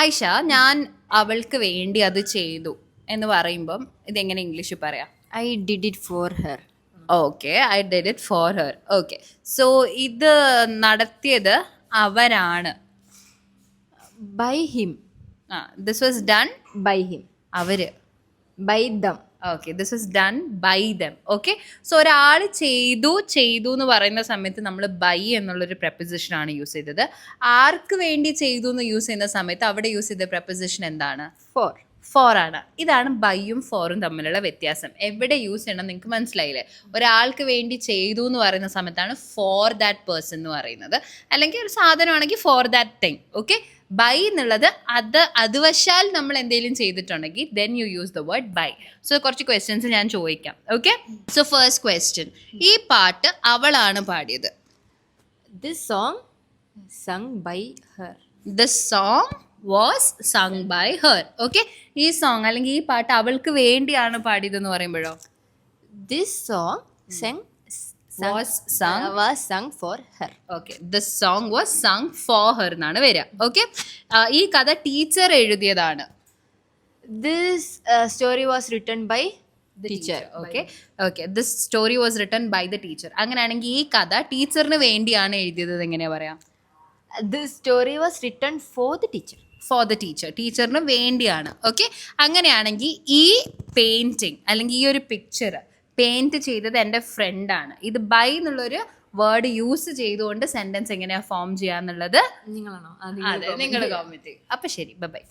ഐഷ, ഞാൻ അവൾക്ക് വേണ്ടി അത് ചെയ്തു എന്ന് പറയുമ്പം ഇതെങ്ങനെ ഇംഗ്ലീഷിൽ പറയാം? I did it for her. Okay, I did it for her. Okay, so ഇത് നടത്തിയത് അവരാണ്. By him. This was done By him. അവര്. By them. Okay, this is done by them. Okay, so ഒരാൾ ചെയ്തു എന്ന് പറയുന്ന സമയത്ത് നമ്മൾ ബൈ എന്നുള്ളൊരു preposition ആണ് യൂസ് ചെയ്തത്. ആർക്ക് വേണ്ടി ചെയ്തു എന്ന് യൂസ് ചെയ്യുന്ന സമയത്ത് അവിടെ യൂസ് ചെയ്ത preposition എന്താണ്? For. ഫോർ ആണ്. ഇതാണ് ബൈയും ഫോറും തമ്മിലുള്ള വ്യത്യാസം. എവിടെ യൂസ് ചെയ്യണം നിങ്ങൾക്ക് മനസ്സിലായില്ലേ? ഒരാൾക്ക് വേണ്ടി ചെയ്തു എന്ന് പറയുന്ന സമയത്താണ് ഫോർ ദാറ്റ് പേഴ്സൺ എന്ന് പറയുന്നത്. അല്ലെങ്കിൽ ഒരു സാധനമാണെങ്കിൽ for that thing. Okay, by എന്നുള്ളത് അതുവശാൽ നമ്മൾ എന്തെങ്കിലും ചെയ്തിട്ടുണ്ടെങ്കിൽ then you use the word by. So കുറച്ച് ക്വസ്റ്റ്യൻസ് ഞാൻ ചോദിക്കാം. ഓക്കെ, സോ ഫസ്റ്റ് ക്വസ്റ്റ്യൻ, ഈ പാട്ട് അവളാണ് പാടിയത്. This song sung by her. The song was sung by her. Okay, ഈ സോങ് അല്ലെങ്കിൽ ഈ പാട്ട് അവൾക്ക് വേണ്ടിയാണ് പാടിയതെന്ന് പറയുമ്പോഴോ? This song was sung was sung for her. Okay, the song was sung for her എന്നാണ് വരിക. ഓക്കെ, ഈ കഥ ടീച്ചർ എഴുതിയതാണ്. This story was written by teacher. Okay okay, this story was written by the teacher. അങ്ങനെയാണെങ്കിൽ ഈ കഥ ടീച്ചറിന് വേണ്ടിയാണ് എഴുതിയത് എങ്ങനെയാ പറയാ? This story was written for the teacher. For the teacher, ടീച്ചറിന് വേണ്ടിയാണ്. ഓക്കെ, അങ്ങനെയാണെങ്കിൽ ഈ പെയിൻറ്റിങ് അല്ലെങ്കിൽ ഈ ഒരു പിക്ചർ പെയിൻറ്റ് ചെയ്തത് എൻ്റെ ഫ്രണ്ടാണ്. ഇത് ബൈ എന്നുള്ളൊരു വേർഡ് യൂസ് ചെയ്തുകൊണ്ട് സെൻറ്റൻസ് എങ്ങനെയാണ് ഫോം ചെയ്യാന്നുള്ളത് നിങ്ങളാണോ? അതെ, നിങ്ങൾ കോമെന്റ് ചെയ്യും. അപ്പം ശരി, ബൈ.